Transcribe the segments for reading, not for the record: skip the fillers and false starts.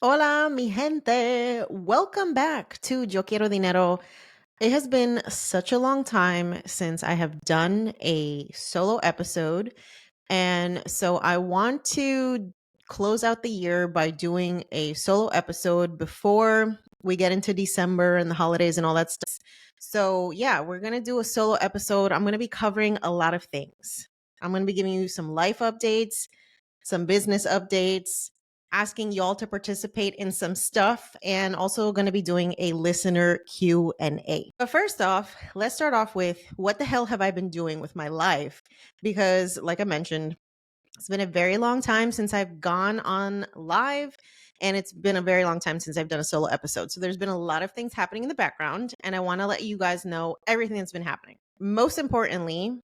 Hola, mi gente. Welcome back to Yo Quiero Dinero. It has been such a long time since I have done a solo episode. And so I want to close out the year by doing a solo episode before we get into December and the holidays and all that stuff. So, yeah, we're going to do a solo episode. I'm going to be covering a lot of things. I'm going to be giving you some life updates, some business updates, asking y'all to participate in some stuff, and also going to be doing a listener Q&A. But first off, let's start off with what the hell have I been doing with my life? Because like I mentioned, it's been a very long time since I've gone on live, and it's been a very long time since I've done a solo episode. So there's been a lot of things happening in the background, and I want to let you guys know everything that's been happening. Most importantly,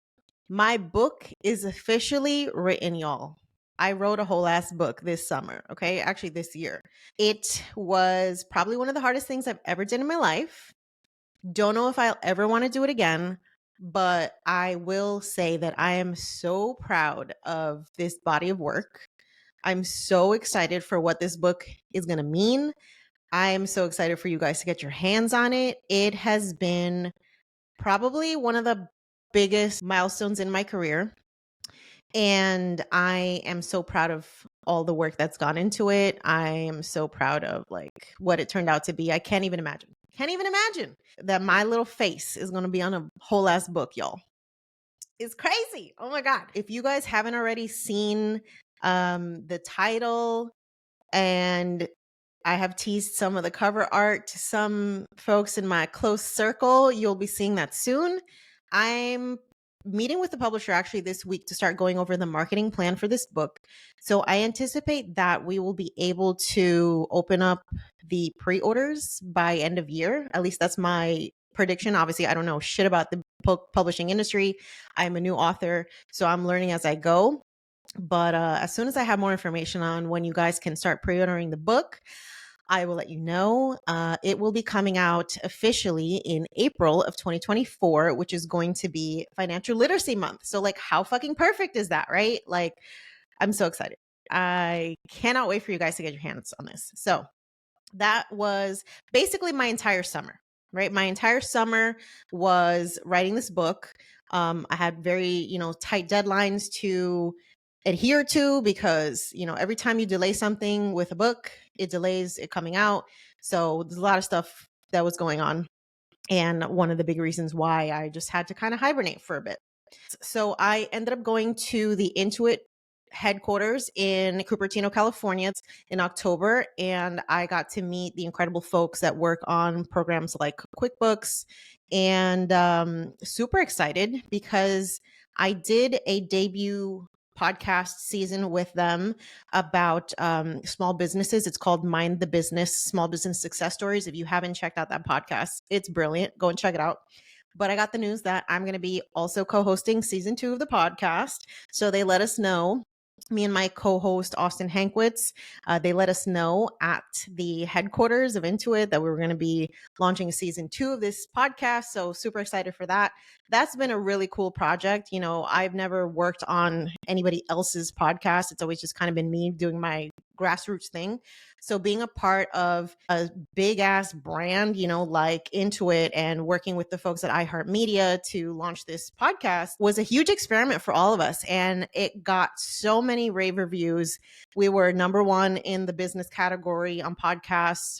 my book is officially written, y'all. I wrote a whole ass book this summer, okay? Actually, this year. It was probably one of the hardest things I've ever done in my life. Don't know if I'll ever want to do it again, but I will say that I am so proud of this body of work. I'm so excited for what this book is going to mean. I am so excited for you guys to get your hands on it. It has been probably one of the biggest milestones in my career. And I am so proud of all the work that's gone into it. I am so proud of like what it turned out to be. I can't even imagine. Can't even imagine that my little face is going to be on a whole ass book, y'all. It's crazy. Oh my God. If you guys haven't already seen the title, and I have teased some of the cover art to some folks in my close circle, you'll be seeing that soon. I'm meeting with the publisher actually this week to start going over the marketing plan for this book. So I anticipate that we will be able to open up the pre-orders by end of year. At least that's my prediction. Obviously, I don't know shit about the publishing industry. I'm a new author, so I'm learning as I go. But as soon as I have more information on when you guys can start pre-ordering the book, I will let you know. It will be coming out officially in April of 2024, which is going to be Financial Literacy Month. So, like, how fucking perfect is that, right? Like, I'm so excited. I cannot wait for you guys to get your hands on this. So, that was basically my entire summer, right? My entire summer was writing this book. I had very, tight deadlines to adhere to because, every time you delay something with a book, it delays it coming out. So there's a lot of stuff that was going on. And one of the big reasons why I just had to kind of hibernate for a bit. So I ended up going to the Intuit headquarters in Cupertino, California in October. And I got to meet the incredible folks that work on programs like QuickBooks, and super excited because I did a debut podcast season with them about small businesses. It's called Mind the Business, Small Business Success Stories. If you haven't checked out that podcast, it's brilliant. Go and check it out. But I got the news that I'm going to be also co-hosting season 2 of the podcast. So they let us know, me and my co-host Austin Hankwitz, they let us know at the headquarters of Intuit that we were going to be launching a season 2 of this podcast. So super excited for that. That's been a really cool project. I've never worked on anybody else's podcast. It's always just kind of been me doing my grassroots thing. So being a part of a big ass brand, like Intuit, and working with the folks at iHeartMedia to launch this podcast was a huge experiment for all of us. And it got so many rave reviews. We were number 1 in the business category on podcasts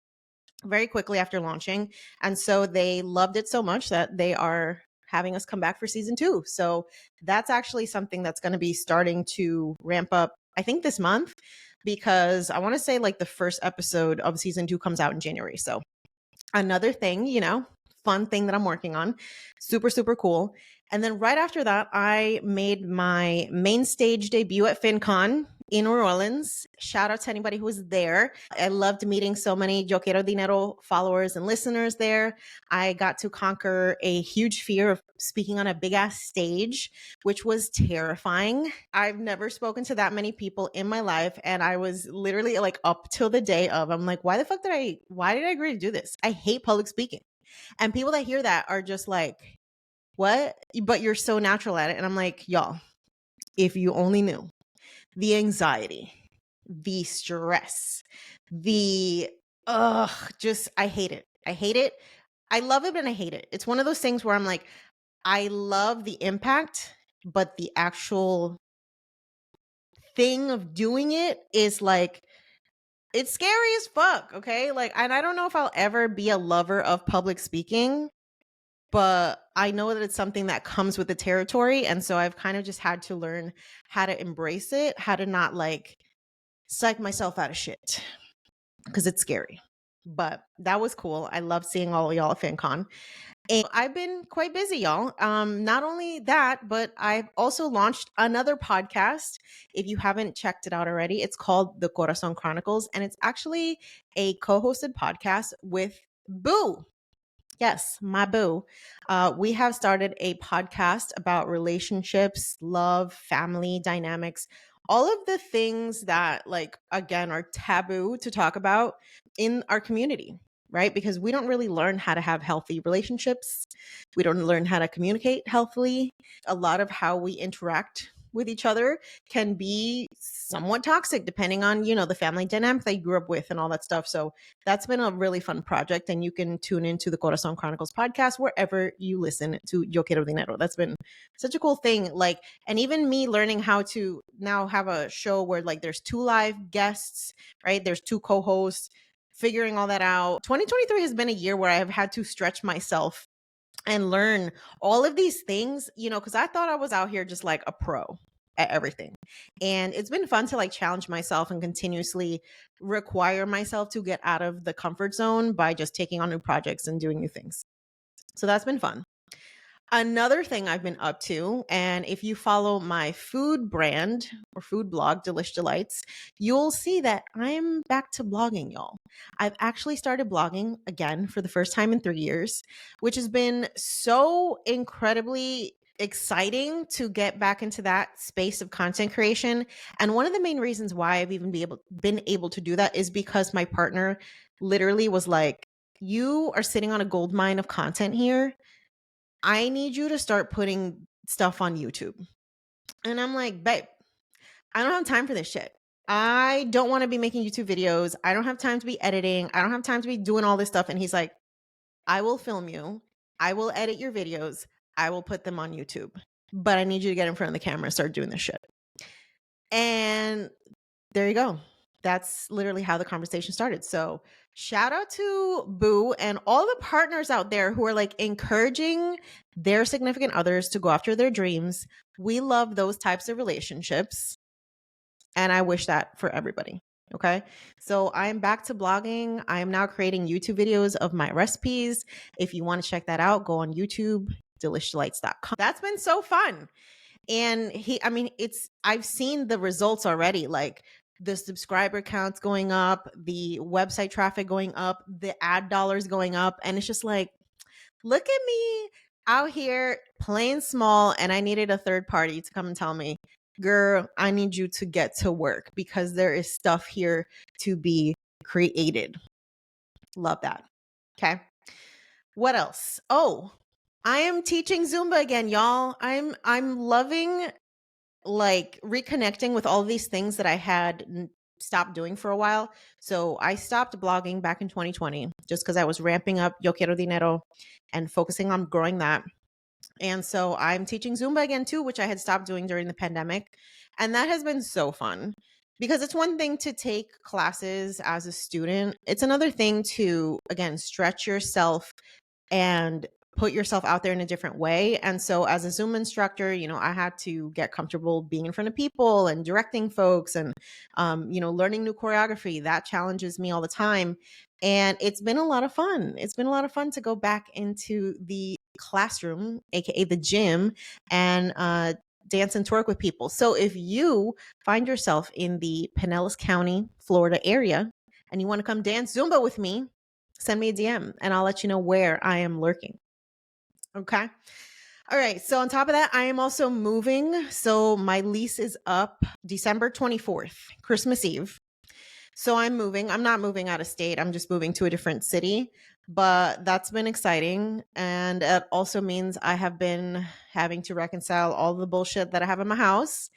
very quickly after launching. And so they loved it so much that they are having us come back for season 2. So that's actually something that's going to be starting to ramp up, I think, this month, because I want to say like the first episode of season 2 comes out in January. So another thing, fun thing that I'm working on. Super, super cool. And then right after that, I made my main stage debut at FinCon in New Orleans. Shout out to anybody who was there. I loved meeting so many Yo Quiero Dinero followers and listeners there. I got to conquer a huge fear of speaking on a big ass stage, which was terrifying. I've never spoken to that many people in my life. And I was literally like up till the day of, I'm like, why did I agree to do this? I hate public speaking. And people that hear that are just like, what? But you're so natural at it. And I'm like, y'all, if you only knew the anxiety the stress, the just I hate it. I hate it. I love it and I hate it. It's one of those things where I'm like, I love the impact, but the actual thing of doing it is like it's scary as fuck, okay? Like, and I don't know if I'll ever be a lover of public speaking, but I know that it's something that comes with the territory, and so I've kind of just had to learn how to embrace it, how to not like psych myself out of shit because it's scary. But that was cool. I love seeing all of y'all at FanCon. And I've been quite busy, y'all. Not only that, but I've also launched another podcast. If you haven't checked it out already, it's called The Corazon Chronicles, and it's actually a co-hosted podcast with Boo. Yes, my boo. We have started a podcast about relationships, love, family dynamics, all of the things that, like, again, are taboo to talk about in our community, right? Because we don't really learn how to have healthy relationships. We don't learn how to communicate healthily. A lot of how we interact with each other can be somewhat toxic depending on, the family dynamic they grew up with and all that stuff. So that's been a really fun project. And you can tune into the Corazon Chronicles podcast wherever you listen to Yo Quiero Dinero. That's been such a cool thing. Like, and even me learning how to now have a show where like there's 2 live guests, right? There's 2 co-hosts, figuring all that out. 2023 has been a year where I have had to stretch myself and learn all of these things, because I thought I was out here just like a pro at everything. And it's been fun to like challenge myself and continuously require myself to get out of the comfort zone by just taking on new projects and doing new things. So that's been fun. Another thing I've been up to, and if you follow my food brand or food blog, Delish Delights, you'll see that I'm back to blogging, y'all. I've actually started blogging again for the first time in 3 years, which has been so incredibly exciting to get back into that space of content creation. And one of the main reasons why I've even been able to do that is because my partner literally was like, "You are sitting on a gold mine of content here. I need you to start putting stuff on YouTube." And I'm like, "Babe, I don't have time for this shit. I don't want to be making YouTube videos. I don't have time to be editing. I don't have time to be doing all this stuff." And he's like, "I will film you. I will edit your videos. I will put them on YouTube. But I need you to get in front of the camera and start doing this shit." And there you go. That's literally how the conversation started. So shout out to Boo and all the partners out there who are like encouraging their significant others to go after their dreams. We love those types of relationships. And I wish that for everybody. Okay. So I'm back to blogging. I am now creating YouTube videos of my recipes. If you want to check that out, go on YouTube, delishdelights.com. That's been so fun. And I've seen the results already, like the subscriber counts going up, the website traffic going up, the ad dollars going up. And it's just like, look at me out here playing small. And I needed a third party to come and tell me, "Girl, I need you to get to work because there is stuff here to be created." Love that. Okay. What else? Oh, I am teaching Zumba again, y'all. I'm loving like reconnecting with all of these things that I had stopped doing for a while. So I stopped blogging back in 2020 just because I was ramping up Yo Quiero Dinero and focusing on growing that. And so I'm teaching Zumba again too, which I had stopped doing during the pandemic. And that has been so fun because it's one thing to take classes as a student. It's another thing to, again, stretch yourself and put yourself out there in a different way. And so as a Zoom instructor, I had to get comfortable being in front of people and directing folks and, learning new choreography. That challenges me all the time. And it's been a lot of fun. It's been a lot of fun to go back into the classroom, AKA the gym, and dance and twerk with people. So if you find yourself in the Pinellas County, Florida area, and you want to come dance Zumba with me, send me a DM and I'll let you know where I am lurking. Okay. All right. So on top of that, I am also moving. So my lease is up December 24th, Christmas Eve. So I'm moving. I'm not moving out of state. I'm just moving to a different city, but that's been exciting. And it also means I have been having to reconcile all the bullshit that I have in my house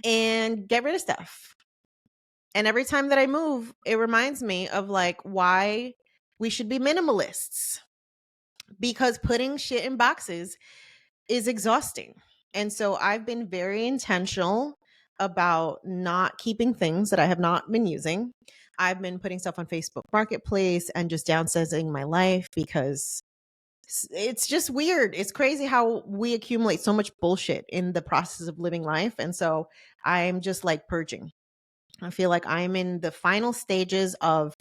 and get rid of stuff. And every time that I move, it reminds me of like why we should be minimalists, because putting shit in boxes is exhausting. And so I've been very intentional about not keeping things that I have not been using. I've been putting stuff on Facebook Marketplace and just downsizing my life because it's just weird. It's crazy how we accumulate so much bullshit in the process of living life. And so I'm just like purging. I feel like I'm in the final stages of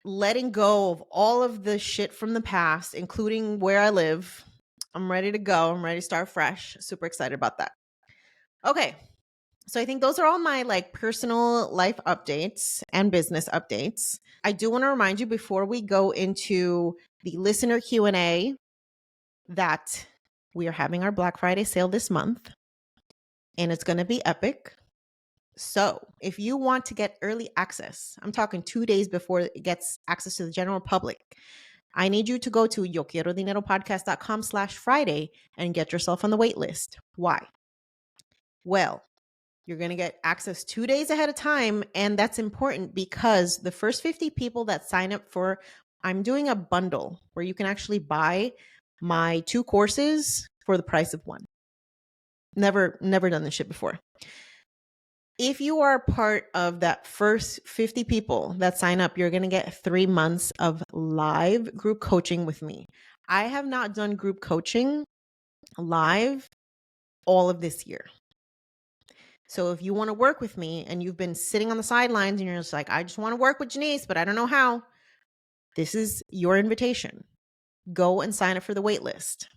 letting go of all of the shit from the past, including where I live. I'm ready to go. I'm ready to start fresh. Super excited about that. Okay. So I think those are all my like personal life updates and business updates. I do want to remind you before we go into the listener Q&A that we are having our Black Friday sale this month and it's going to be epic. So if you want to get early access, I'm talking 2 days before it gets access to the general public, I need you to go to yoquierodineropodcast.com/Friday and get yourself on the wait list. Why? Well, you're going to get access 2 days ahead of time. And that's important because the first 50 people that sign up for, I'm doing a bundle where you can actually buy my 2 courses for the price of one. Never done this shit before. If you are part of that first 50 people that sign up, you're going to get 3 months of live group coaching with me. I have not done group coaching live all of this year. So if you want to work with me and you've been sitting on the sidelines and you're just like, I just want to work with Jannese, but I don't know how, this is your invitation. Go and sign up for the wait list.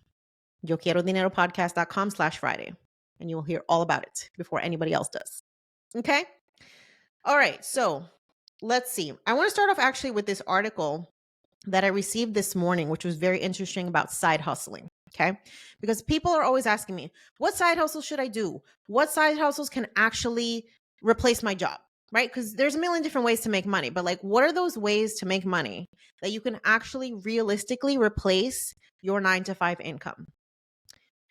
yoquierodineropodcast.com/Friday. And you will hear all about it before anybody else does. Okay? All right. So let's see. I want to start off actually with this article that I received this morning, which was very interesting about side hustling. Okay. Because people are always asking me, what side hustles should I do? What side hustles can actually replace my job? Right? Because there's a million different ways to make money, but like, what are those ways to make money that you can actually realistically replace your 9-to-5 income?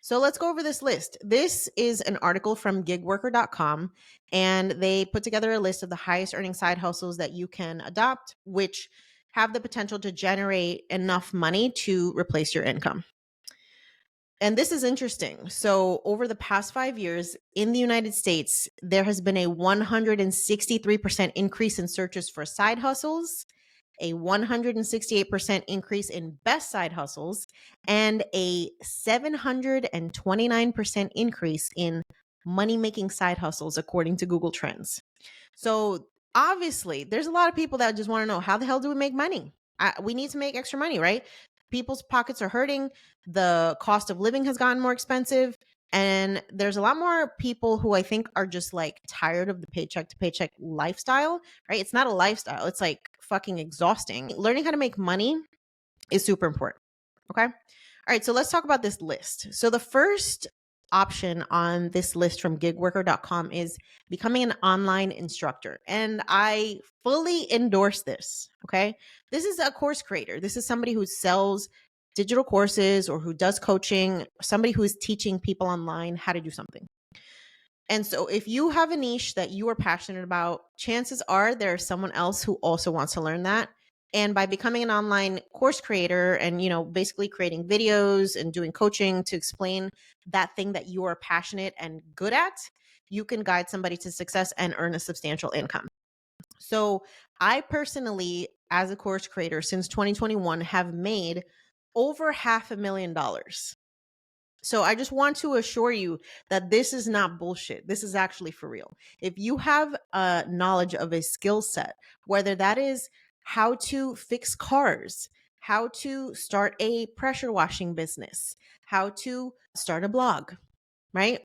So let's go over this list. This is an article from gigworker.com, and they put together a list of the highest earning side hustles that you can adopt, which have the potential to generate enough money to replace your income. And this is interesting. So over the past 5 years in the United States, there has been a 163% increase in searches for side hustles, a 168% increase in best side hustles, and a 729% increase in money-making side hustles, according to Google Trends. So obviously, there's a lot of people that just want to know, how the hell do we make money? We need to make extra money, right? People's pockets are hurting. The cost of living has gotten more expensive. And there's a lot more people who I think are just like tired of the paycheck to paycheck lifestyle, right? It's not a lifestyle. It's like fucking exhausting. Learning how to make money is super important. Okay. All right. So let's talk about this list. So the first option on this list from gigworker.com is becoming an online instructor. And I fully endorse this. Okay. This is a course creator. This is somebody who sells digital courses or who does coaching, somebody who is teaching people online how to do something. And so if you have a niche that you are passionate about, chances are there's someone else who also wants to learn that. And by becoming an online course creator and, basically creating videos and doing coaching to explain that thing that you are passionate and good at, you can guide somebody to success and earn a substantial income. So I personally, as a course creator since 2021, have made over $500,000. So I just want to assure you that this is not bullshit. This is actually for real. If you have a knowledge of a skill set, whether that is how to fix cars, how to start a pressure washing business, how to start a blog, right?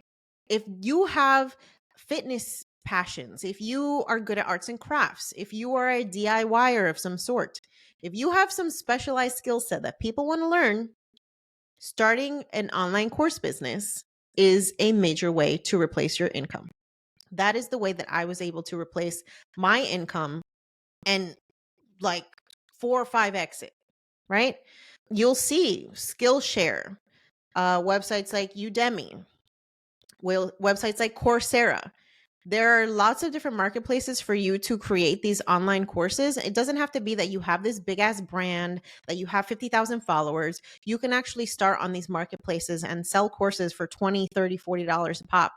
If you have fitness passions, if you are good at arts and crafts, if you are a DIYer of some sort, if you have some specialized skill set that people want to learn, starting an online course business is a major way to replace your income. That is the way that I was able to replace my income and like 4 or 5x it, right? You'll see Skillshare, websites like Udemy, websites like Coursera. There are lots of different marketplaces for you to create these online courses. It doesn't have to be that you have this big ass brand, that you have 50,000 followers. You can actually start on these marketplaces and sell courses for 20, 30, $40 a pop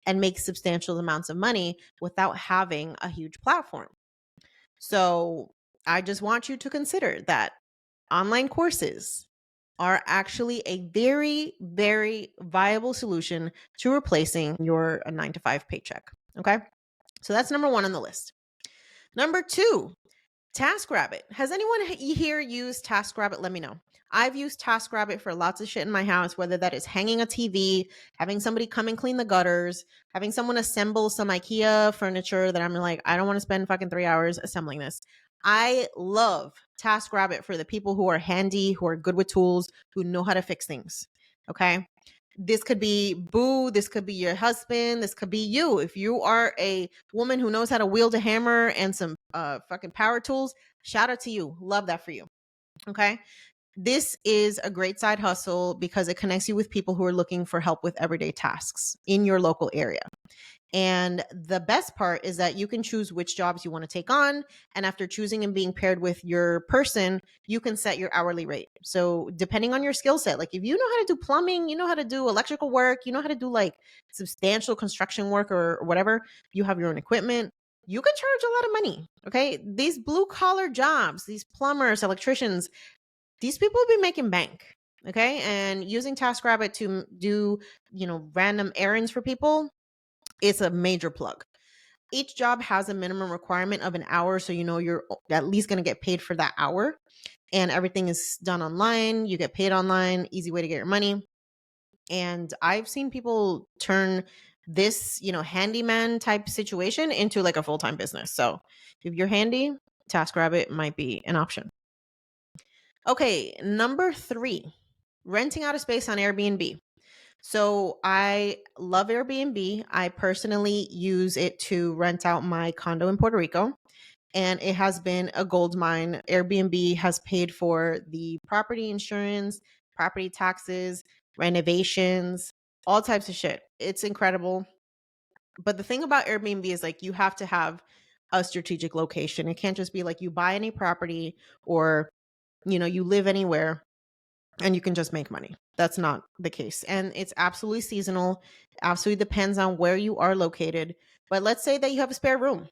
and make substantial amounts of money without having a huge platform. So I just want you to consider that online courses are actually a very, very viable solution to replacing your 9 to 5 paycheck. Okay. So that's number one on the list. Number two, TaskRabbit. Has anyone here used TaskRabbit? Let me know. I've used TaskRabbit for lots of shit in my house, whether that is hanging a TV, having somebody come and clean the gutters, having someone assemble some IKEA furniture that I'm like, I don't want to spend fucking 3 hours assembling this. I love TaskRabbit for the people who are handy, who are good with tools, who know how to fix things. Okay. This could be boo. This could be your husband. This could be you. If you are a woman who knows how to wield a hammer and some fucking power tools, shout out to you. Love that for you. Okay. This is a great side hustle because it connects you with people who are looking for help with everyday tasks in your local area. And the best part is that you can choose which jobs you want to take on. And after choosing and being paired with your person, you can set your hourly rate. So depending on your skill set, like if you know how to do plumbing, you know how to do electrical work, you know how to do like substantial construction work or whatever, you have your own equipment, you can charge a lot of money. Okay. These blue collar jobs, these plumbers, electricians, these people will be making bank. Okay. And using TaskRabbit to do, random errands for people, it's a major plug. Each job has a minimum requirement of an hour, so you know you're at least going to get paid for that hour. And everything is done online. You get paid online, easy way to get your money. And I've seen people turn this, handyman type situation into like a full-time business. So if you're handy, TaskRabbit might be an option. Okay, number 3, renting out a space on Airbnb. So I love Airbnb. I personally use it to rent out my condo in Puerto Rico, and it has been a gold mine. Airbnb has paid for the property insurance, property taxes, renovations, all types of shit. It's incredible. But the thing about Airbnb is like you have to have a strategic location. It can't just be like you buy any property or you live anywhere and you can just make money. That's not the case. And it's absolutely seasonal. Absolutely depends on where you are located. But let's say that you have a spare room.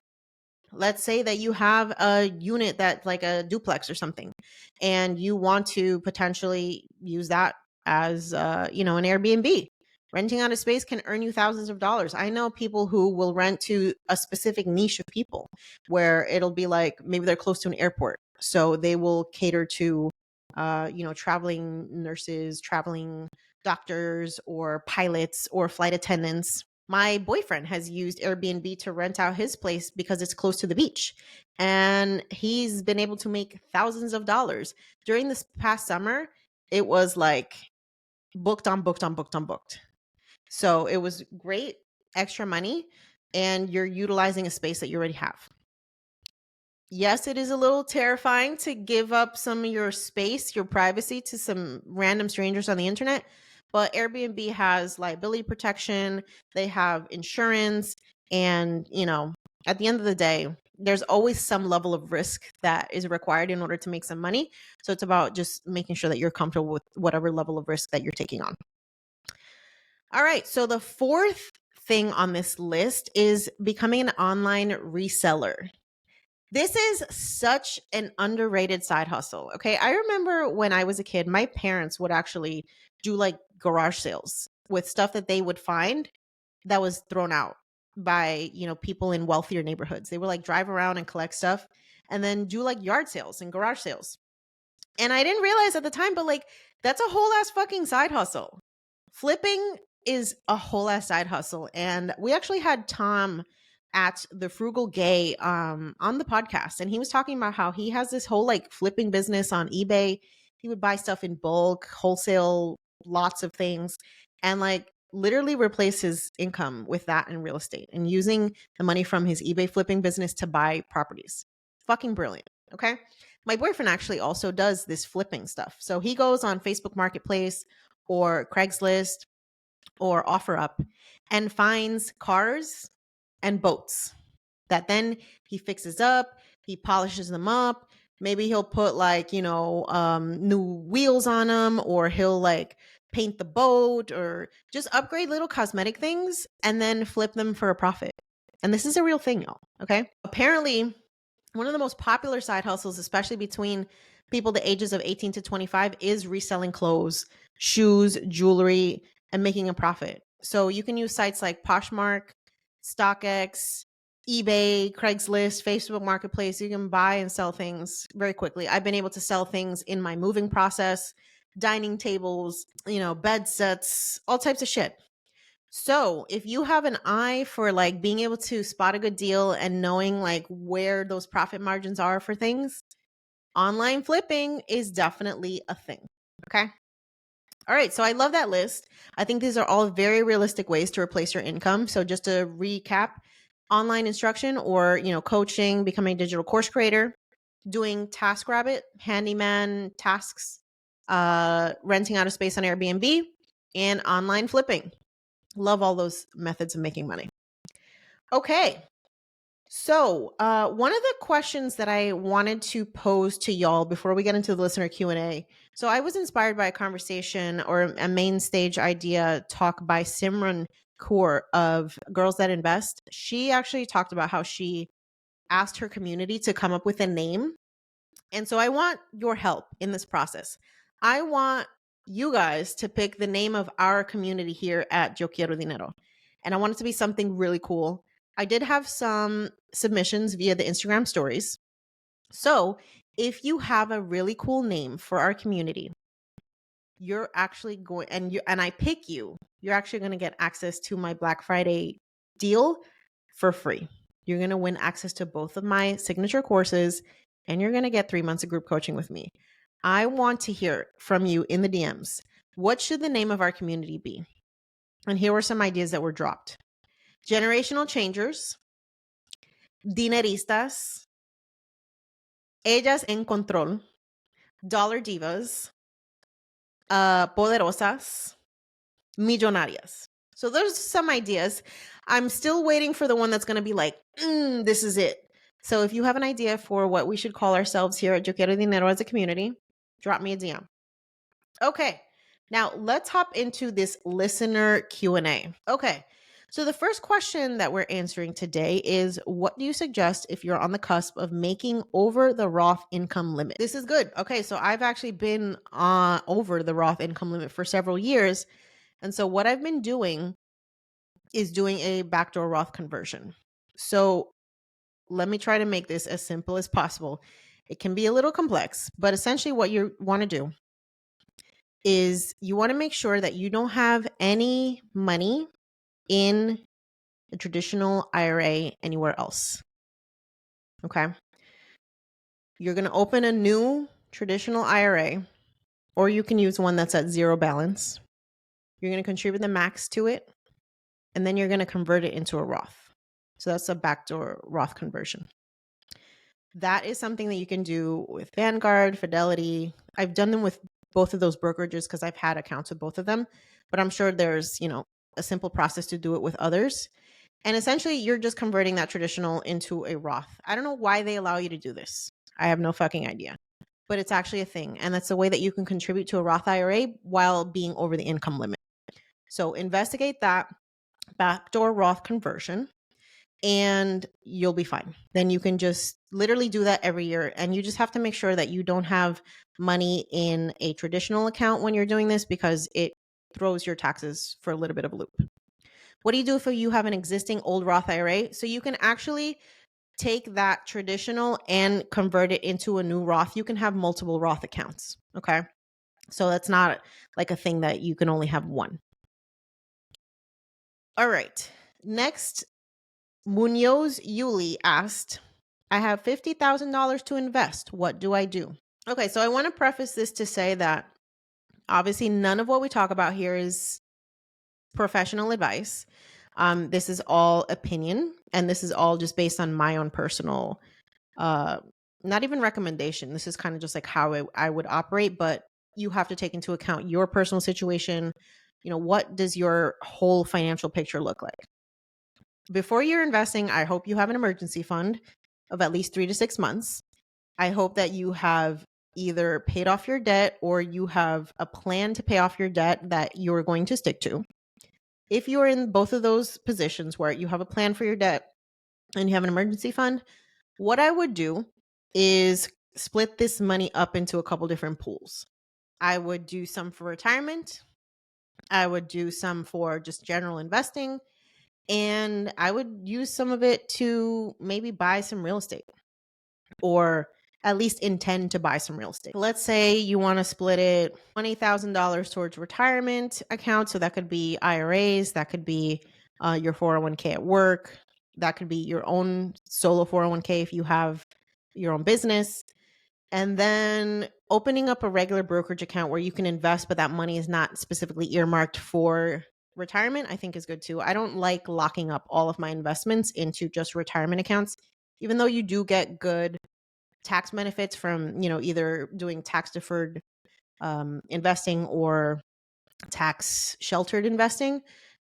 Let's say that you have a unit that's like a duplex or something, and you want to potentially use that as, an Airbnb. Renting out a space can earn you thousands of dollars. I know people who will rent to a specific niche of people where it'll be like maybe they're close to an airport. So they will cater to traveling nurses, traveling doctors, or pilots, or flight attendants. My boyfriend has used Airbnb to rent out his place because it's close to the beach. And he's been able to make thousands of dollars. During this past summer, it was like booked on booked on booked on booked. So it was great extra money, and you're utilizing a space that you already have. Yes, it is a little terrifying to give up some of your space, your privacy to some random strangers on the internet, but Airbnb has liability protection, they have insurance, and, at the end of the day, there's always some level of risk that is required in order to make some money. So it's about just making sure that you're comfortable with whatever level of risk that you're taking on. All right, so the fourth thing on this list is becoming an online reseller. This is such an underrated side hustle. Okay. I remember when I was a kid, my parents would actually do like garage sales with stuff that they would find that was thrown out by, people in wealthier neighborhoods. They would like drive around and collect stuff and then do like yard sales and garage sales. And I didn't realize at the time, but like that's a whole ass fucking side hustle. Flipping is a whole ass side hustle. And we actually had Tom at the Frugal Gay on the podcast, and he was talking about how he has this whole like flipping business on eBay. He would buy stuff in bulk, wholesale, lots of things, and like literally replace his income with that in real estate and using the money from his eBay flipping business to buy properties. Fucking brilliant. Okay. My boyfriend actually also does this flipping stuff. So he goes on Facebook Marketplace or Craigslist or OfferUp and finds cars and boats that then he fixes up, he polishes them up. Maybe he'll put like, new wheels on them, or he'll like paint the boat, or just upgrade little cosmetic things and then flip them for a profit. And this is a real thing, y'all. Okay. Apparently, one of the most popular side hustles, especially between people the ages of 18 to 25, is reselling clothes, shoes, jewelry, and making a profit. So you can use sites like Poshmark, StockX, eBay, Craigslist, Facebook Marketplace. You can buy and sell things very quickly. I've been able to sell things in my moving process, dining tables, bed sets, all types of shit. So if you have an eye for like being able to spot a good deal and knowing like where those profit margins are for things, online flipping is definitely a thing. Okay. All right. So I love that list. I think these are all very realistic ways to replace your income. So just to recap, online instruction or, coaching, becoming a digital course creator, doing TaskRabbit, handyman tasks, renting out a space on Airbnb, and online flipping. Love all those methods of making money. Okay. So one of the questions that I wanted to pose to y'all before we get into the listener Q&A. So I was inspired by a conversation or a main stage idea talk by Simran Kaur of Girls That Invest. She actually talked about how she asked her community to come up with a name. And so I want your help in this process. I want you guys to pick the name of our community here at Yo Quiero Dinero. And I want it to be something really cool. I did have some submissions via the Instagram stories. So if you have a really cool name for our community, you're actually going, and I pick you, you're actually going to get access to my Black Friday deal for free. You're going to win access to both of my signature courses, and you're going to get 3 months of group coaching with me. I want to hear from you in the DMs. What should the name of our community be? And here were some ideas that were dropped. Generational Changers, Dineristas, Ellas en Control, Dollar Divas, Poderosas, Millonarias. So those are some ideas. I'm still waiting for the one that's going to be like, this is it. So if you have an idea for what we should call ourselves here at Yo Quiero Dinero as a community, drop me a DM. Okay, now let's hop into this listener Q&A. Okay, so the first question that we're answering today is, what do you suggest if you're on the cusp of making over the Roth income limit? This is good. Okay, so I've actually been over the Roth income limit for several years. And so what I've been doing is doing a backdoor Roth conversion. So let me try to make this as simple as possible. It can be a little complex, but essentially what you want to do is you want to make sure that you don't have any money in a traditional IRA anywhere else. Okay. You're going to open a new traditional IRA, or you can use one that's at zero balance. You're going to contribute the max to it, and then you're going to convert it into a Roth. So that's a backdoor Roth conversion. That is something that you can do with Vanguard, Fidelity. I've done them with both of those brokerages because I've had accounts with both of them, but I'm sure there's, a simple process to do it with others. And essentially you're just converting that traditional into a Roth. I don't know why they allow you to do this. I have no fucking idea, but it's actually a thing. And that's a way that you can contribute to a Roth IRA while being over the income limit. So investigate that backdoor Roth conversion, and you'll be fine. Then you can just literally do that every year. And you just have to make sure that you don't have money in a traditional account when you're doing this, because it throws your taxes for a little bit of a loop. What do you do if you have an existing old Roth IRA? So you can actually take that traditional and convert it into a new Roth. You can have multiple Roth accounts. Okay. So that's not like a thing that you can only have one. All right. Next, Munoz Yuli asked, I have $50,000 to invest. What do I do? Okay, so I want to preface this to say that obviously none of what we talk about here is professional advice. This is all opinion, and this is all just based on my own personal, not even recommendation. This is kind of just like how I would operate, but you have to take into account your personal situation. What does your whole financial picture look like? Before you're investing, I hope you have an emergency fund of at least 3 to 6 months. I hope that you have either paid off your debt or you have a plan to pay off your debt that you're going to stick to. If you're in both of those positions where you have a plan for your debt and you have an emergency fund, what I would do is split this money up into a couple different pools. I would do some for retirement. I would do some for just general investing. And I would use some of it to maybe buy some real estate or at least intend to buy some real estate. Let's say you want to split it $20,000 towards retirement account. So that could be IRAs, that could be your 401k at work, that could be your own solo 401k if you have your own business. And then opening up a regular brokerage account where you can invest, but that money is not specifically earmarked for retirement, I think is good too. I don't like locking up all of my investments into just retirement accounts, even though you do get good tax benefits from, either doing tax deferred investing or tax sheltered investing.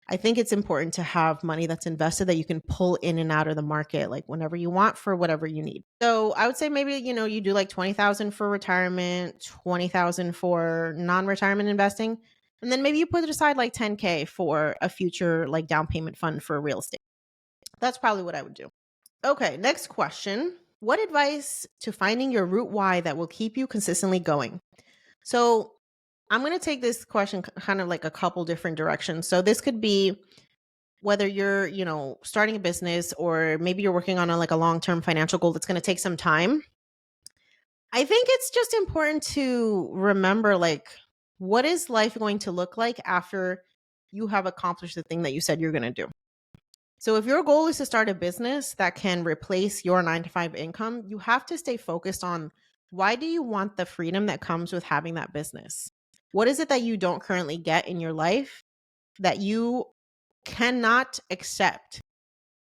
I think it's important to have money that's invested that you can pull in and out of the market like whenever you want for whatever you need. So I would say maybe, you do like 20,000 for retirement, 20,000 for non-retirement investing. And then maybe you put aside like 10K for a future like down payment fund for real estate. That's probably what I would do. Okay, next question. What advice to finding your root why that will keep you consistently going? So I'm going to take this question kind of like a couple different directions. So this could be whether you're, starting a business or maybe you're working on like a long-term financial goal that's going to take some time. I think it's just important to remember like what is life going to look like after you have accomplished the thing that you said you're going to do. So if your goal is to start a business that can replace your 9-to-5 income, you have to stay focused on why do you want the freedom that comes with having that business? What is it that you don't currently get in your life that you cannot accept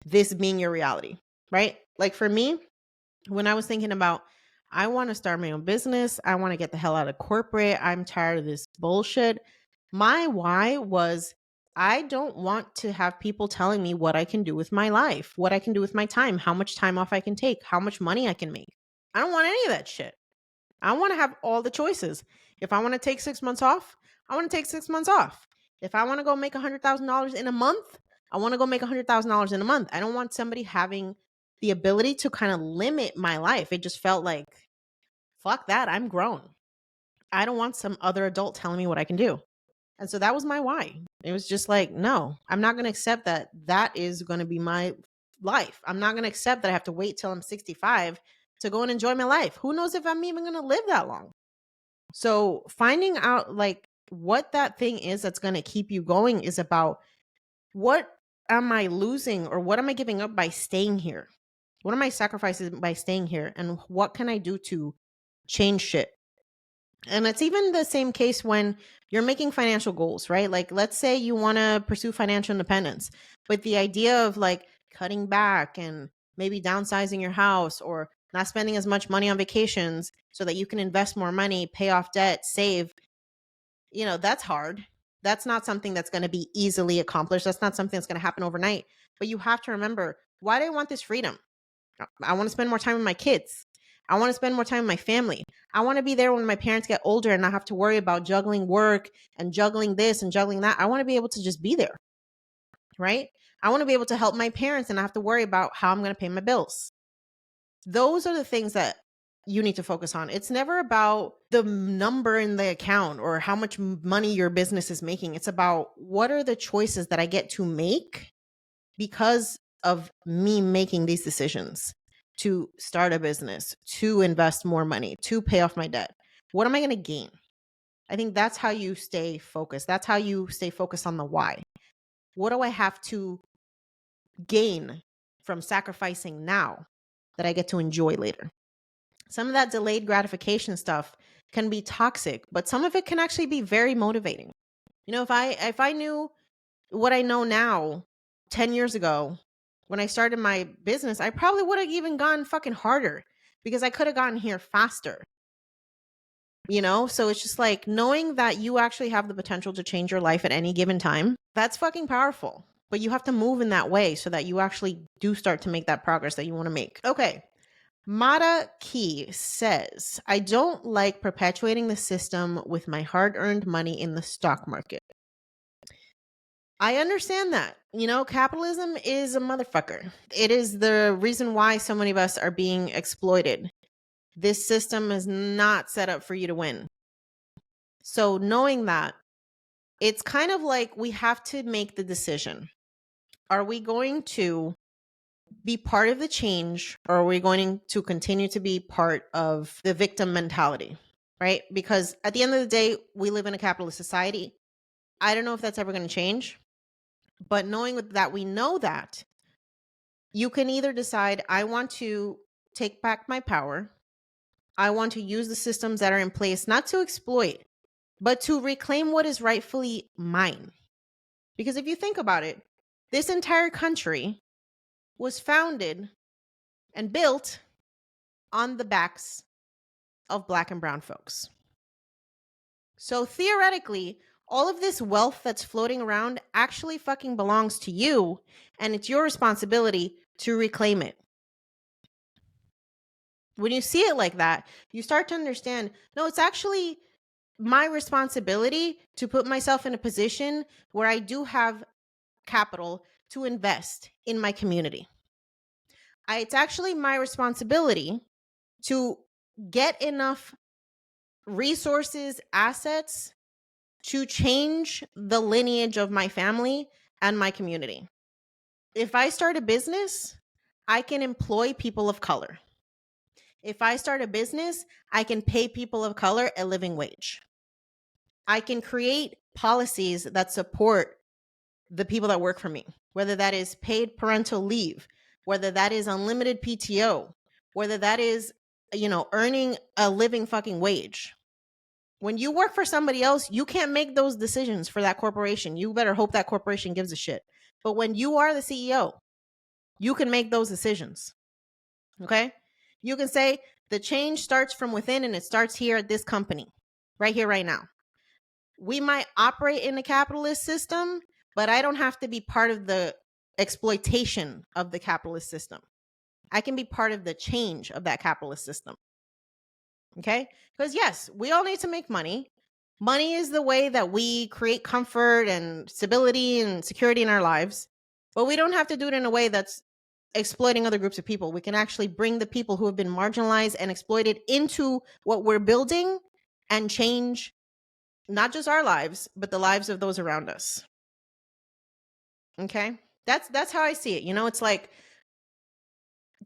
this being your reality, right? Like for me, when I was thinking about, I want to start my own business, I want to get the hell out of corporate, I'm tired of this bullshit. My why was I don't want to have people telling me what I can do with my life, what I can do with my time, how much time off I can take, how much money I can make. I don't want any of that shit. I want to have all the choices. If I want to take 6 months off, I want to take 6 months off. If I want to go make $100,000 in a month, I want to go make $100,000 in a month. I don't want somebody having the ability to kind of limit my life. It just felt like, fuck that. I'm grown. I don't want some other adult telling me what I can do. And so that was my why. It was just like, no, I'm not going to accept that that is going to be my life. I'm not going to accept that I have to wait till I'm 65 to go and enjoy my life. Who knows if I'm even going to live that long? So finding out like what that thing is that's going to keep you going is about what am I losing or what am I giving up by staying here? What am I sacrificing by staying here? And what can I do to change shit? And it's even the same case when you're making financial goals, right? Like, let's say you want to pursue financial independence, but the idea of like cutting back and maybe downsizing your house or not spending as much money on vacations so that you can invest more money, pay off debt, save, that's hard. That's not something that's going to be easily accomplished. That's not something that's going to happen overnight. But you have to remember, why do I want this freedom? I want to spend more time with my kids. I want to spend more time with my family. I want to be there when my parents get older and not have to worry about juggling work and juggling this and juggling that. I want to be able to just be there, right? I want to be able to help my parents and not have to worry about how I'm going to pay my bills. Those are the things that you need to focus on. It's never about the number in the account or how much money your business is making. It's about what are the choices that I get to make because of me making these decisions to start a business, to invest more money, to pay off my debt. What am I going to gain? I think that's how you stay focused. That's how you stay focused on the why. What do I have to gain from sacrificing now that I get to enjoy later? Some of that delayed gratification stuff can be toxic, but some of it can actually be very motivating. If I knew what I know now 10 years ago when I started my business, I probably would have even gone fucking harder because I could have gotten here faster. So it's just like knowing that you actually have the potential to change your life at any given time. That's fucking powerful. but you have to move in that way so that you actually do start to make that progress that you want to make. Okay. Mara Key says, I don't like perpetuating the system with my hard-earned money in the stock market. I understand that. Capitalism is a motherfucker. It is the reason why so many of us are being exploited. This system is not set up for you to win. So knowing that, it's kind of like we have to make the decision. Are we going to be part of the change, or are we going to continue to be part of the victim mentality, right? Because at the end of the day, we live in a capitalist society. I don't know if that's ever going to change, but knowing that we know that, you can either decide, I want to take back my power. I want to use the systems that are in place, not to exploit, but to reclaim what is rightfully mine. Because if you think about it, this entire country was founded and built on the backs of Black and brown folks. So theoretically, all of this wealth that's floating around actually fucking belongs to you, and it's your responsibility to reclaim it. When you see it like that, you start to understand, no, it's actually my responsibility to put myself in a position where I do have capital to invest in my community. It's actually my responsibility to get enough resources, assets to change the lineage of my family and my community. If I start a business, I can employ people of color. If I start a business, I can pay people of color a living wage. I can create policies that support the people that work for me, whether that is paid parental leave, whether that is unlimited PTO, whether that is, earning a living fucking wage. When you work for somebody else, you can't make those decisions for that corporation. You better hope that corporation gives a shit. But when you are the CEO, you can make those decisions. Okay? You can say the change starts from within and it starts here at this company, right here, right now. We might operate in a capitalist system, but I don't have to be part of the exploitation of the capitalist system. I can be part of the change of that capitalist system. Okay? Because yes, we all need to make money. Money is the way that we create comfort and stability and security in our lives. But we don't have to do it in a way that's exploiting other groups of people. We can actually bring the people who have been marginalized and exploited into what we're building and change not just our lives, but the lives of those around us. Okay? That's how I see it. It's like,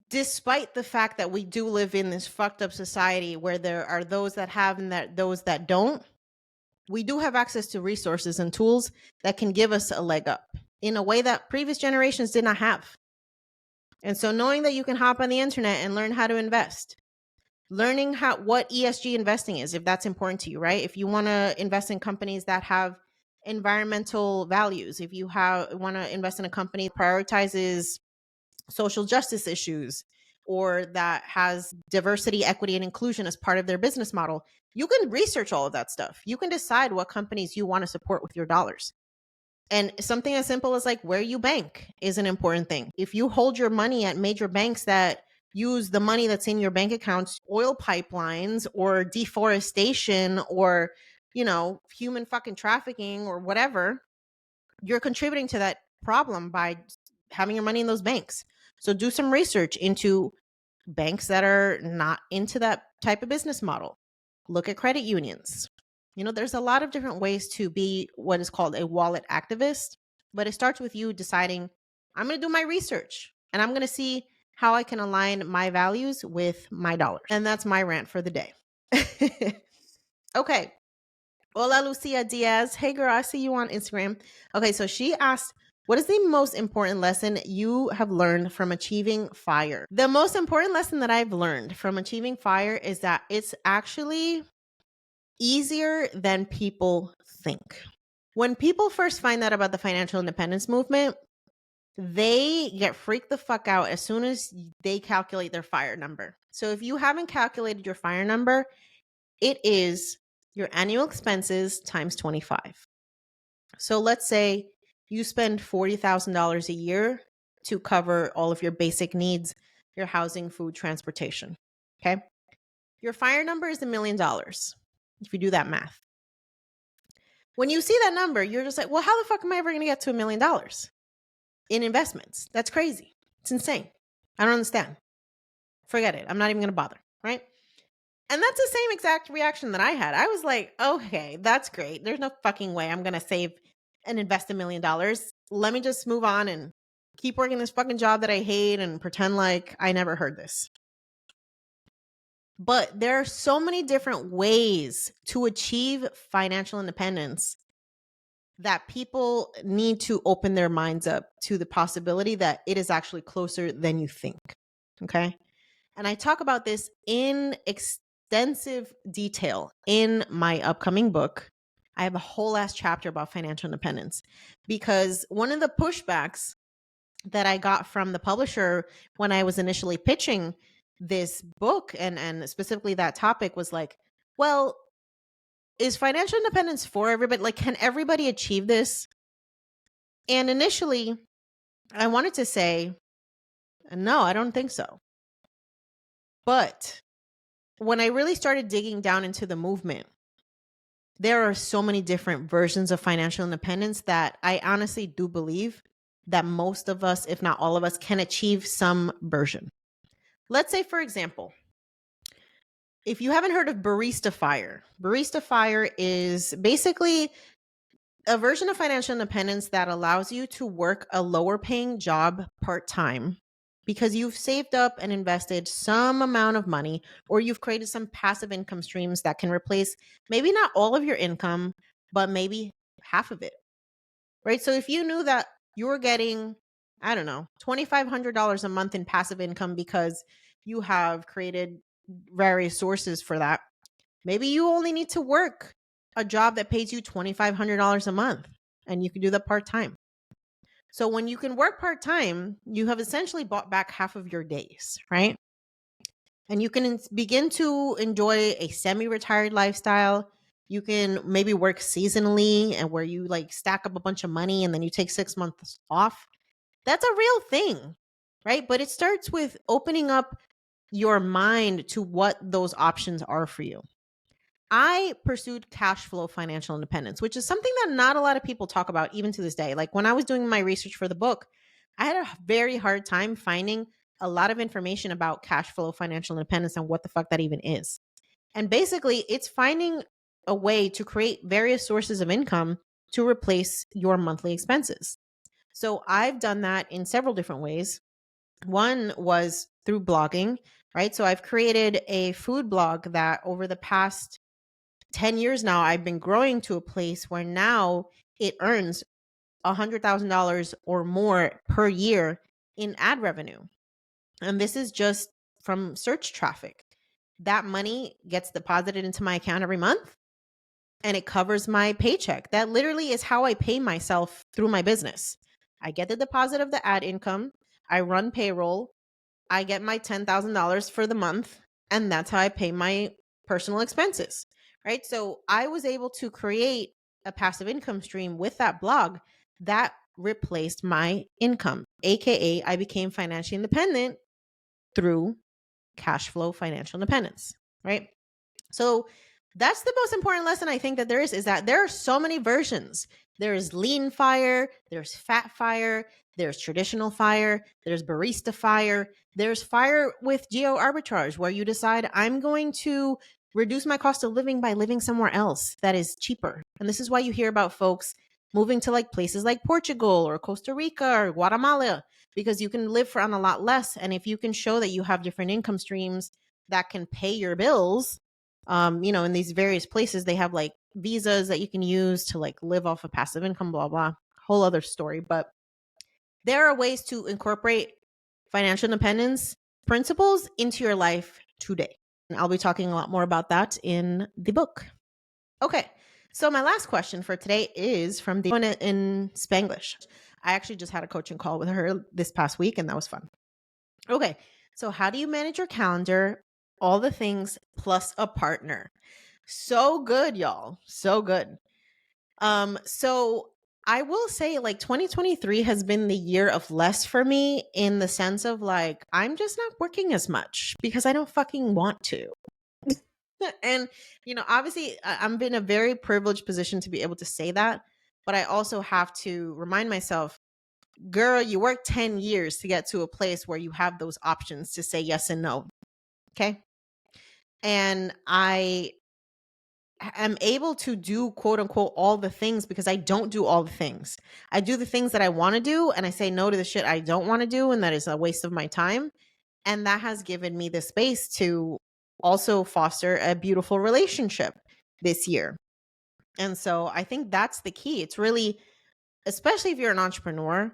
despite the fact that we do live in this fucked up society where there are those that have and those that don't, we do have access to resources and tools that can give us a leg up in a way that previous generations did not have. And so knowing that you can hop on the internet and learn how to invest, learning what ESG investing is, if that's important to you, right? If you want to invest in companies that have environmental values, if you want to invest in a company that prioritizes social justice issues, or that has diversity, equity, and inclusion as part of their business model, you can research all of that stuff. You can decide what companies you want to support with your dollars. And something as simple as like where you bank is an important thing. If you hold your money at major banks that use the money that's in your bank accounts, oil pipelines or deforestation or, human fucking trafficking or whatever, you're contributing to that problem by having your money in those banks. So do some research into banks that are not into that type of business model. Look at credit unions. There's a lot of different ways to be what is called a wallet activist, but it starts with you deciding, I'm going to do my research and I'm going to see how I can align my values with my dollars. And that's my rant for the day. Okay. Hola, Lucia Diaz. Hey, girl, I see you on Instagram. Okay, so she asked, what is the most important lesson you have learned from achieving FIRE? The most important lesson that I've learned from achieving FIRE is that it's actually easier than people think. When people first find out about the financial independence movement, they get freaked the fuck out as soon as they calculate their FIRE number. So if you haven't calculated your FIRE number, it is your annual expenses times 25. So let's say you spend $40,000 a year to cover all of your basic needs, your housing, food, transportation. Okay. Your fire number is $1 million. If you do that math, when you see that number, you're just like, well, how the fuck am I ever going to get to $1 million in investments? That's crazy. It's insane. I don't understand. Forget it. I'm not even going to bother. Right. And that's the same exact reaction that I had. I was like, okay, that's great. There's no fucking way I'm going to save and invest $1 million. Let me just move on and keep working this fucking job that I hate and pretend like I never heard this. But there are so many different ways to achieve financial independence that people need to open their minds up to the possibility that it is actually closer than you think. Okay. And I talk about this in extensive detail in my upcoming book. I have a whole ass chapter about financial independence because one of the pushbacks that I got from the publisher when I was initially pitching this book and specifically that topic was like, well, is financial independence for everybody? Like, can everybody achieve this? And initially, I wanted to say, no, I don't think so. But when I really started digging down into the movement, there are so many different versions of financial independence that I honestly do believe that most of us, if not all of us, can achieve some version. Let's say, for example, if you haven't heard of Barista Fire is basically a version of financial independence that allows you to work a lower paying job part-time because you've saved up and invested some amount of money, or you've created some passive income streams that can replace maybe not all of your income, but maybe half of it, right? So if you knew that you were getting, I don't know, $2,500 a month in passive income because you have created various sources for that, maybe you only need to work a job that pays you $2,500 a month and you can do that part-time. So when you can work part-time, you have essentially bought back half of your days, right? And you can begin to enjoy a semi-retired lifestyle. You can maybe work seasonally and where you like stack up a bunch of money and then you take 6 months off. That's a real thing, right? But it starts with opening up your mind to what those options are for you. I pursued cash flow financial independence, which is something that not a lot of people talk about even to this day. Like when I was doing my research for the book, I had a very hard time finding a lot of information about cash flow financial independence and what the fuck that even is. And basically, it's finding a way to create various sources of income to replace your monthly expenses. So I've done that in several different ways. One was through blogging, right? So I've created a food blog that over the past 10 years now, I've been growing to a place where now it earns $100,000 or more per year in ad revenue. And this is just from search traffic. That money gets deposited into my account every month and it covers my paycheck. That literally is how I pay myself through my business. I get the deposit of the ad income, I run payroll, I get my $10,000 for the month, and that's how I pay my personal expenses, right? So I was able to create a passive income stream with that blog that replaced my income, AKA I became financially independent through cash flow financial independence, right? So that's the most important lesson I think that there is that there are so many versions. There's lean fire, there's fat fire, there's traditional fire, there's barista fire, there's fire with geo arbitrage where you decide I'm going to reduce my cost of living by living somewhere else that is cheaper. And this is why you hear about folks moving to like places like Portugal or Costa Rica or Guatemala because you can live for on a lot less. And if you can show that you have different income streams that can pay your bills, in these various places, they have like visas that you can use to like live off of passive income, blah, blah, whole other story. But there are ways to incorporate financial independence principles into your life today. And I'll be talking a lot more about that in the book. Okay. So my last question for today is from the in Spanglish. I actually just had a coaching call with her this past week and that was fun. Okay. So how do you manage your calendar, all the things plus a partner? So good, y'all. So good. So I will say like 2023 has been the year of less for me in the sense of like, I'm just not working as much because I don't fucking want to. And, obviously I'm in a very privileged position to be able to say that. But I also have to remind myself, girl, you worked 10 years to get to a place where you have those options to say yes and no. Okay. And I am able to do quote unquote all the things because I don't do all the things. I do the things that I want to do and I say no to the shit I don't want to do, and that is a waste of my time. And that has given me the space to also foster a beautiful relationship this year. And so I think that's the key. It's really, especially if you're an entrepreneur,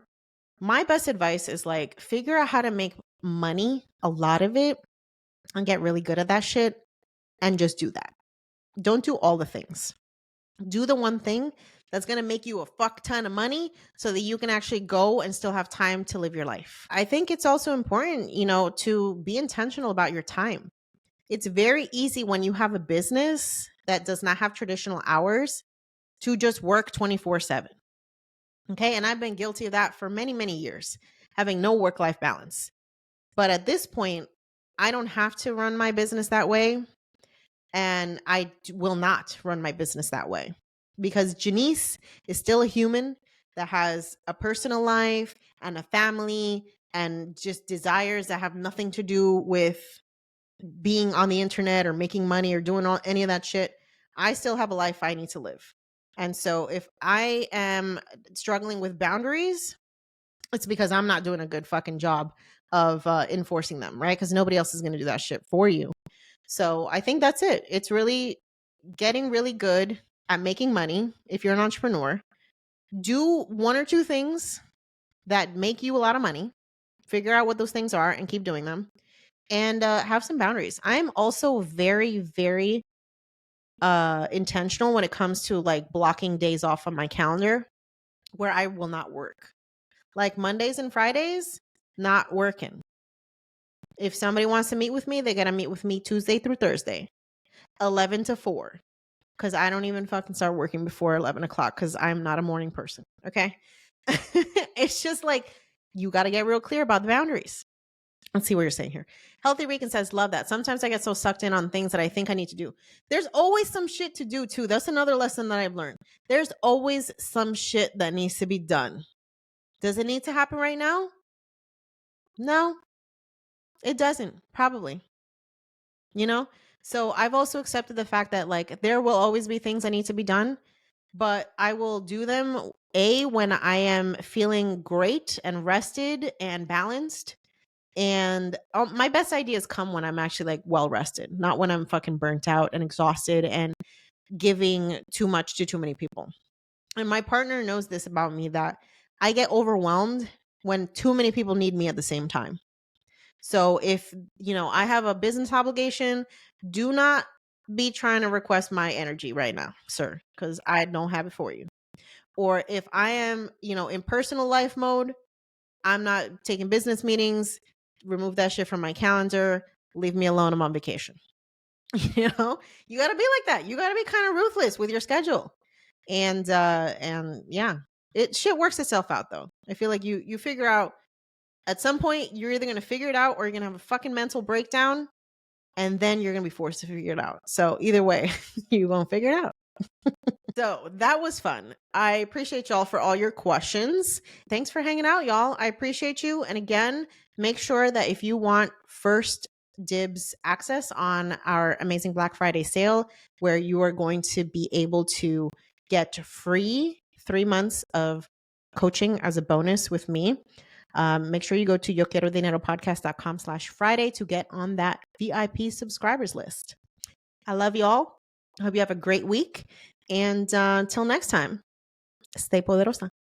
my best advice is like figure out how to make money, a lot of it, and get really good at that shit and just do that. Don't do all the things. Do the one thing that's going to make you a fuck ton of money so that you can actually go and still have time to live your life. I think it's also important, to be intentional about your time. It's very easy when you have a business that does not have traditional hours to just work 24/7. Okay. And I've been guilty of that for many, many years, having no work-life balance. But at this point, I don't have to run my business that way. And I will not run my business that way because Jannese is still a human that has a personal life and a family and just desires that have nothing to do with being on the internet or making money or doing any of that shit. I still have a life I need to live. And so if I am struggling with boundaries, it's because I'm not doing a good fucking job of enforcing them, right? Because nobody else is going to do that shit for you. So I think that's it. It's really getting really good at making money. If you're an entrepreneur, do one or two things that make you a lot of money, figure out what those things are and keep doing them, and have some boundaries. I'm also very, very intentional when it comes to like blocking days off on my calendar where I will not work. Like Mondays and Fridays, not working. If somebody wants to meet with me, they got to meet with me Tuesday through Thursday, 11 to 4. Because I don't even fucking start working before 11 o'clock because I'm not a morning person. Okay. It's just like, you got to get real clear about the boundaries. Let's see what you're saying here. Healthy Rican says, love that. Sometimes I get so sucked in on things that I think I need to do. There's always some shit to do too. That's another lesson that I've learned. There's always some shit that needs to be done. Does it need to happen right now? No, it doesn't. Probably. So I've also accepted the fact that like there will always be things that need to be done, but I will do them when I am feeling great and rested and balanced. And my best ideas come when I'm actually like well rested, not when I'm fucking burnt out and exhausted and giving too much to too many people. And my partner knows this about me, that I get overwhelmed when too many people need me at the same time. So if, I have a business obligation, do not be trying to request my energy right now, sir, because I don't have it for you. Or if I am, in personal life mode, I'm not taking business meetings, remove that shit from my calendar, leave me alone, I'm on vacation. You got to be like that. You got to be kind of ruthless with your schedule. And yeah, shit works itself out though. I feel like you figure out at some point, you're either going to figure it out or you're going to have a fucking mental breakdown, and then you're going to be forced to figure it out. So either way, you're going to figure it out. So that was fun. I appreciate y'all for all your questions. Thanks for hanging out, y'all. I appreciate you. And again, make sure that if you want first dibs access on our amazing Black Friday sale, where you are going to be able to get free 3 months of coaching as a bonus with me, make sure you go to yoquierodineropodcast.com/Friday to get on that VIP subscribers list. I love y'all. I hope you have a great week. And until next time, stay poderosa.